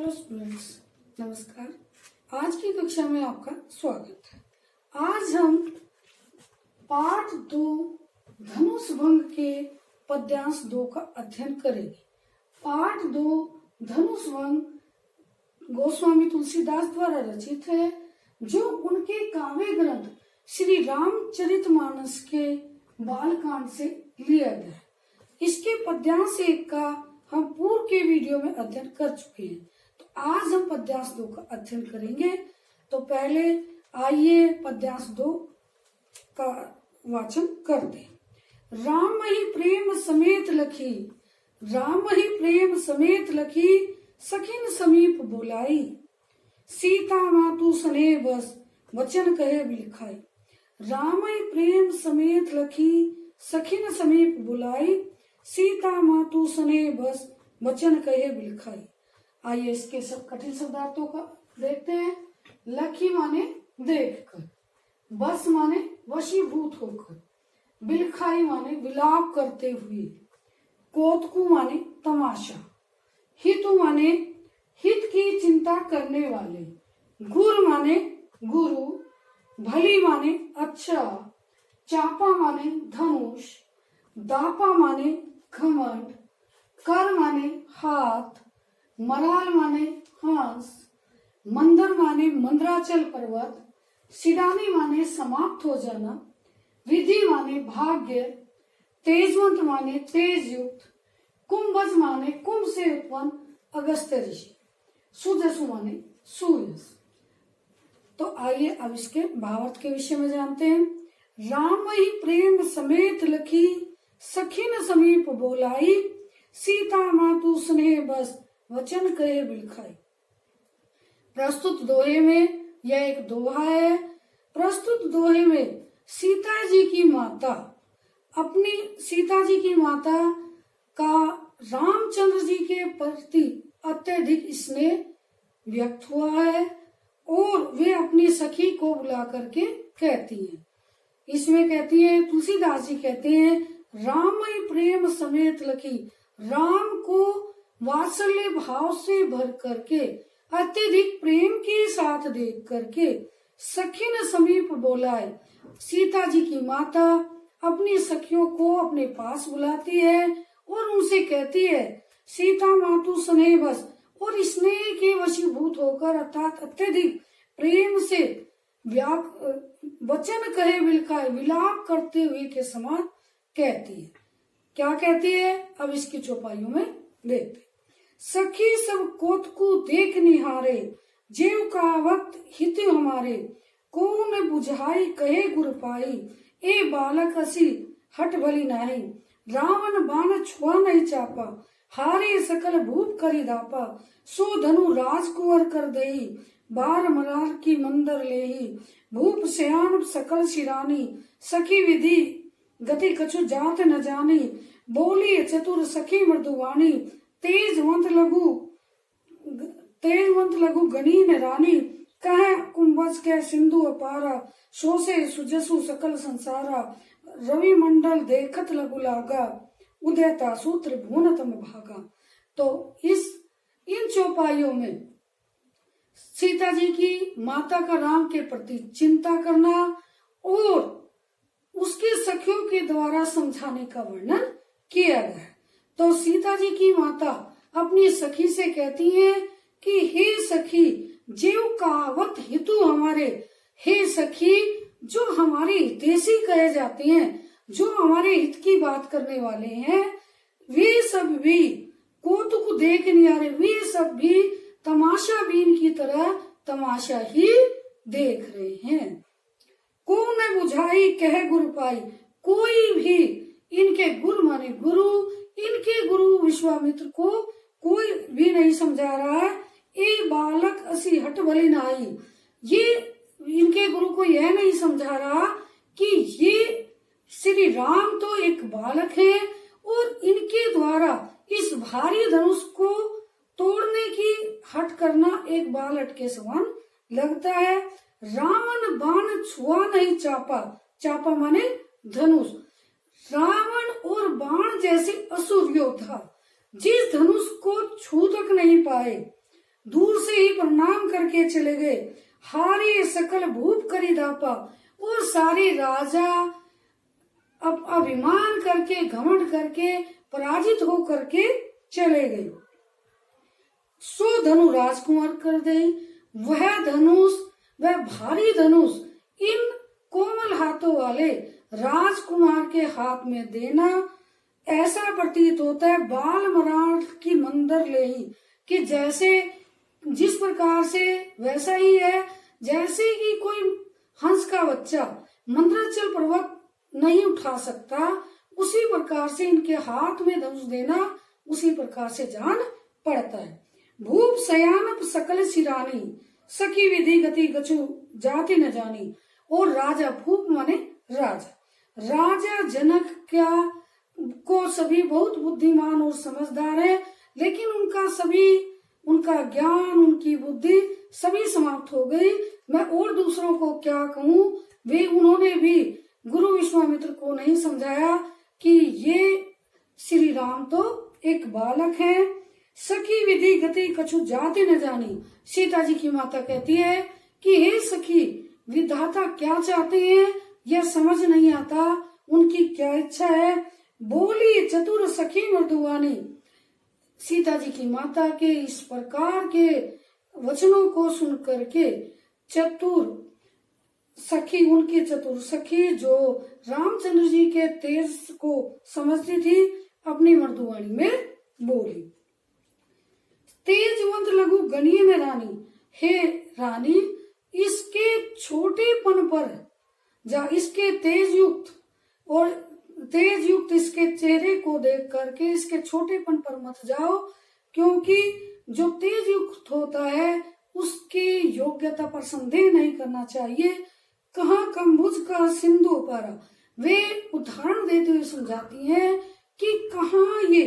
Hello students, नमस्कार। आज की कक्षा में आपका स्वागत है। आज हम पाठ 2 धनुष भंग के पद्यांश 2 का अध्ययन करेंगे। पाठ 2 धनुष भंग गोस्वामी तुलसीदास द्वारा रचित है, जो उनके काव्य ग्रंथ श्री रामचरितमानस के बालकांड से लिया गया है। इसके पद्यांश 1 का हम पूर्व के वीडियो में अध्ययन कर चुके हैं, तो आज हम पद्यांश 2 का अध्ययन करेंगे। तो पहले आइए पद्यांश 2 का वाचन करते हैं। राम ही प्रेम समेत लखी, राम ही प्रेम समेत लखी, सखिन समीप बुलाई, सीता मातु सने बस वचन कहे बिलखाई। राम ही प्रेम समेत लखी, सखिन समीप बुलाई, सीता मातु सने बस वचन कहे बिलखाई। आइए इसके सब कठिन शब्दार्थों का देखते हैं। लखी माने देखकर, बस माने वशीभूत होकर, बिलखाई माने विलाप करते हुए, कौतकु माने तमाशा, हितु माने हित की चिंता करने वाले, गुर माने गुरु, भली माने अच्छा, चापा माने धनुष, दापा माने घमंड, कर माने हाथ, मराल माने हंस, मंदर माने मंदराचल पर्वत, सिडानी माने समाप्त हो जाना, विधि माने भाग्य, तेजवंत माने तेज युक्त, कुंभज माने कुंभ से उत्पन्न अगस्त्य ऋषि, सुजसु माने सुयस। तो आइए अब इसके भावार्थ के विषय में जानते हैं। राम ही प्रेम समेत लखी, सखिन समीप बोलाई, सीता मातु स्नेह बस वचन कहे बिलखाई। प्रस्तुत दोहे में यह एक दोहा है। प्रस्तुत दोहे में सीता जी की माता का रामचंद्र जी के प्रति अत्यधिक स्नेह व्यक्त हुआ है और वे अपनी सखी को बुला करके कहती हैं। इसमें कहती है, तुलसीदास जी कहते हैं, राम ही प्रेम समेत लखी, राम को वात्सल्य भाव से भर करके अत्यधिक प्रेम के साथ देख करके सखिन समीप बोलाए। सीता जी की माता अपनी सखियों को अपने पास बुलाती है और उनसे कहती है, सीता मातु स्नेह बस, और स्नेह के वशीभूत होकर अर्थात अत्यधिक प्रेम से वचन कहे बिलखाए, विलाप करते हुए के समान कहती है। क्या कहती है, अब इसकी चौपाइयों में देखते। सखी सब कोतकु देख निहारे, जेव कावत हित हमारे, कौन बुझाई कहे गुर पाई, ए बालक असी हट भली नाही, रावण बाण छुआ नहीं चापा, हारे सकल भूप करी दापा, सो धनु राजकुंवर कर देई, बार मरार की मंदर लेही, भूप सयान सकल शिरानी, सखी विधि गति कछु जात न जानी, बोली चतुर सखी मृदुवाणी, तेजवंत लघु गणीन रानी, कहे कुंभज के सिंधु अपारा, शोसे सुजसु सकल संसारा, रवि मंडल देखत लघु लागा, उदयता सूत्र भुवन तम भागा। तो इन चौपाइयों में सीता जी की माता का राम के प्रति चिंता करना और उसके सखियों के द्वारा समझाने का वर्णन किया गया है। तो सीता जी की माता अपनी सखी से कहती है कि हे सखी, जेव कावत हितु हमारे, हे सखी जो हमारे हितैषी कहे जाते हैं, जो हमारे हित की बात करने वाले हैं, वे सब भी कौतुक देख निहारे, वे सब भी तमाशा बीन की तरह तमाशा ही देख रहे हैं। कौन बुझाई कहे गुरु पाई, कोई भी इनके गुरु माने गुरु, इनके गुरु विश्वामित्र को कोई भी नहीं समझा रहा है। ए बालक असी हट भली नाई, ये इनके गुरु को यह नहीं समझा रहा कि ये श्री राम तो एक बालक है और इनके द्वारा इस भारी धनुष को तोड़ने की हट करना एक बालक के समान लगता है। रावण बाण छुआ नहीं चापा, चापा माने धनुष, रावण और बाण जैसे असुर योद्धा जिस धनुष को छू तक नहीं पाए, दूर से ही प्रणाम करके चले गए। हारे सकल भूप करी दापा, और सारे राजा अब अभिमान करके घमंड करके पराजित हो करके चले गए। सो धनु राजकुमार कर दे, वह धनुष, वह भारी धनुष इन कोमल हाथों वाले राजकुमार के हाथ में देना, ऐसा प्रतीत होता है बाल मराठ की मंदर ले ही, कि जैसे जिस प्रकार से वैसा ही है, जैसे कि कोई हंस का बच्चा मंदराचल पर्वत नहीं उठा सकता, उसी प्रकार से इनके हाथ में धनुष देना उसी प्रकार से जान पड़ता है। भूप सयानप सकल सिरानी, सखी विधि गति गचु जाति न जानी। और राजा, भूप माने राजा, राजा जनक क्या को सभी बहुत बुद्धिमान और समझदार है, लेकिन उनका ज्ञान, उनकी बुद्धि सभी समाप्त हो गई। मैं और दूसरों को क्या कहूँ, उन्होंने भी गुरु विश्वामित्र को नहीं समझाया कि ये श्री राम तो एक बालक है। सखी विधि गति कछु जाति न जानी। सीता जी की माता कहती है कि हे सखी, विधाता क्या चाहते हैं यह समझ नहीं आता, उनकी क्या इच्छा है। बोली चतुर सखी मृदुवानी। सीता जी की माता के इस प्रकार के वचनों को सुन करके चतुर सखी, उनकी चतुर सखी जो रामचंद्र जी के तेज को समझती थी, अपनी मृदुवाणी में बोली, तेजवंत लघु गणीय ने रानी, हे रानी, इसके छोटेपन पर इसके तेज युक्त इसके चेहरे को देख करके इसके छोटेपन पर मत जाओ, क्योंकि जो तेज युक्त होता है उसकी योग्यता पर संदेह नहीं करना चाहिए। कहाँ कम्बुज का सिंधु पर, वे उदाहरण देते हुए समझाती हैं कि कहाँ ये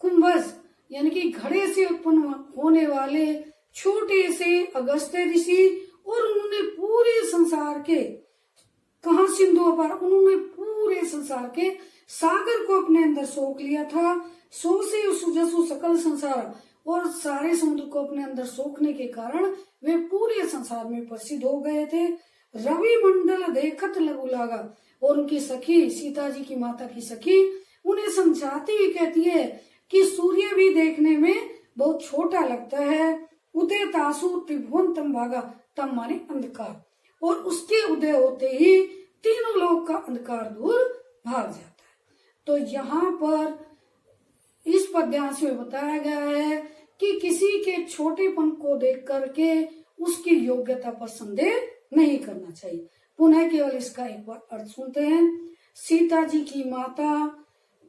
कुंभज यानी कि घड़े से उत्पन्न होने वाले छोटे से अगस्त्य ऋषि, और उन्होंने पूरे संसार के, कहा सिंधु पर, उन्होंने पूरे संसार के सागर को अपने अंदर सोख लिया था। सो से सुजसु सकल संसार, और सारे समुद्र को अपने अंदर सोखने के कारण वे पूरे संसार में प्रसिद्ध हो गए थे। रवि मंडल देखत लगू लागा, और उनकी सखी, सीता जी की माता की सखी, उन्हें समझाती हुई कहती है कि सूर्य भी देखने में बहुत छोटा लगता है। उदय तासु त्रिभुवन तम भागा, तम माने अंधकार, और उसके उदय होते ही तीनों लोक का अंधकार दूर भाग जाता है। तो यहाँ पर इस पद्यांश में बताया गया है कि किसी के छोटेपन को देख करके उसकी योग्यता पर संदेह नहीं करना चाहिए। पुनः केवल इसका एक बार अर्थ सुनते हैं। सीता जी की माता,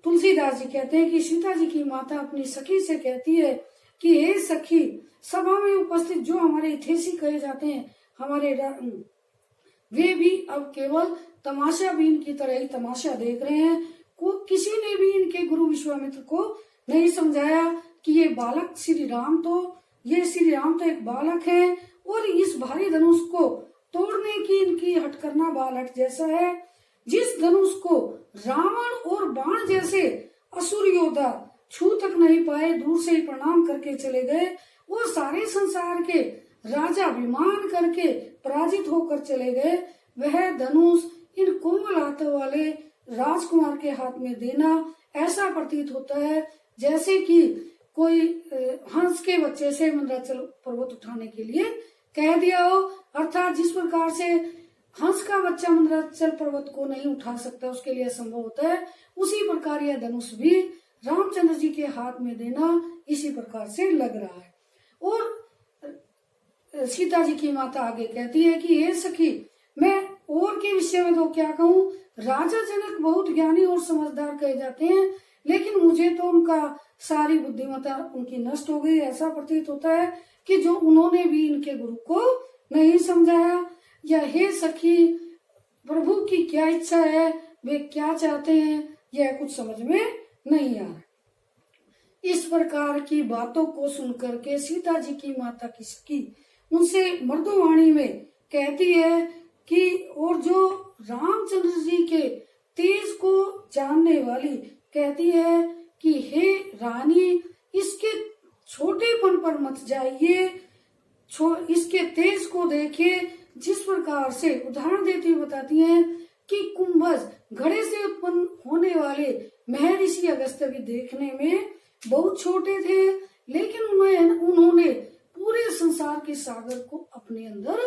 तुलसीदास जी कहते हैं कि सीता जी की माता अपनी सखी से कहती है कि हे सखी, सभा में उपस्थित जो हमारे हितैषी कहे जाते हैं, हमारे वे भी अब केवल तमाशाबीन की तरह ही तमाशा देख रहे हैं। किसी ने भी इनके गुरु विश्वामित्र को नहीं समझाया कि ये बालक श्री राम तो एक बालक है, और इस भारी धनुष को तोड़ने की इनकी हट करना बालक जैसा है। जिस धनुष को रावण और बाण जैसे असुर योद्धा छू तक नहीं पाए, दूर से ही प्रणाम करके चले गए, और सारे संसार के राजा अभिमान करके पराजित होकर चले गए, वह धनुष इन कोमल हाथों वाले राजकुमार के हाथ में देना ऐसा प्रतीत होता है जैसे कि कोई हंस के बच्चे से मंदराचल पर्वत उठाने के लिए कह दिया हो। अर्थात जिस प्रकार से हंस का बच्चा मंदराचल पर्वत को नहीं उठा सकता, उसके लिए असंभव होता है, उसी प्रकार यह धनुष भी रामचंद्र जी के हाथ में देना इसी प्रकार से लग रहा है। और सीता जी की माता आगे कहती है कि हे सखी, मैं और के विषय में तो क्या कहूँ, राजा जनक बहुत ज्ञानी और समझदार कहे जाते हैं, लेकिन मुझे तो उनका सारी बुद्धिमत्ता उनकी नष्ट हो गई। ऐसा प्रतीत होता है कि जो उन्होंने भी इनके गुरु को नहीं समझाया। या हे सखी, प्रभु की क्या इच्छा है, वे क्या चाहते हैं, यह कुछ समझ में नहीं आ रहा। इस प्रकार की बातों को सुनकर के सीता जी की माता की सखी उनसे मृदुवाणी में कहती है कि, और जो रामचंद्र जी के तेज को जानने वाली कहती है कि हे रानी, इसके छोटेपन पर मत जाइए, इसके तेज को देखिए। जिस प्रकार से उदाहरण देती हुई बताती हैं कि कुंभज घड़े से उत्पन्न होने वाले महर्षि अगस्त्य भी देखने में बहुत छोटे थे, लेकिन उन्होंने पूरे संसार के सागर को अपने अंदर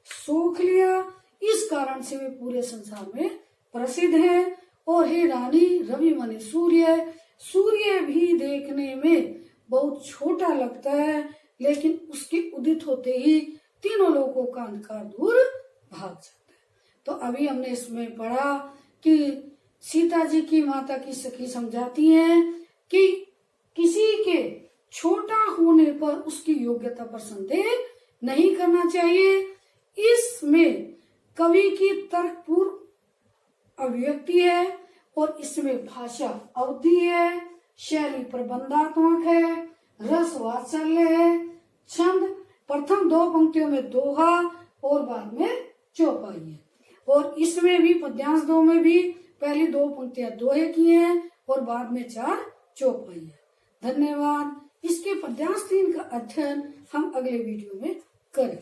सोख लिया। इस कारण से वे पूरे संसार में प्रसिद्ध हैं। और हे रानी, रवि माने सूर्य, सूर्य भी देखने में बहुत छोटा लगता है, लेकिन उसके उदित होते ही तीनों लोगों का अंधकार दूर भाग जाता है। तो अभी हमने इसमें पढ़ा कि सीता जी की माता की सखी समझाती हैं कि किसी के छोटा होने पर उसकी योग्यता पर संदेह नहीं करना चाहिए। इसमें कवि की तर्कपूर्ण अभिव्यक्ति है और इसमें भाषा अवधि है, शैली प्रबंधात्मक है, रस वात्सल्य है, छंद प्रथम 2 पंक्तियों में दोहा और बाद में चौपाई है। और इसमें भी पद्यांश 2 में भी पहली 2 पंक्तियां दोहे की हैं और बाद में 4 चौपाई है। धन्यवाद। इसके पद्यांश 3 का अध्ययन हम अगले वीडियो में करें।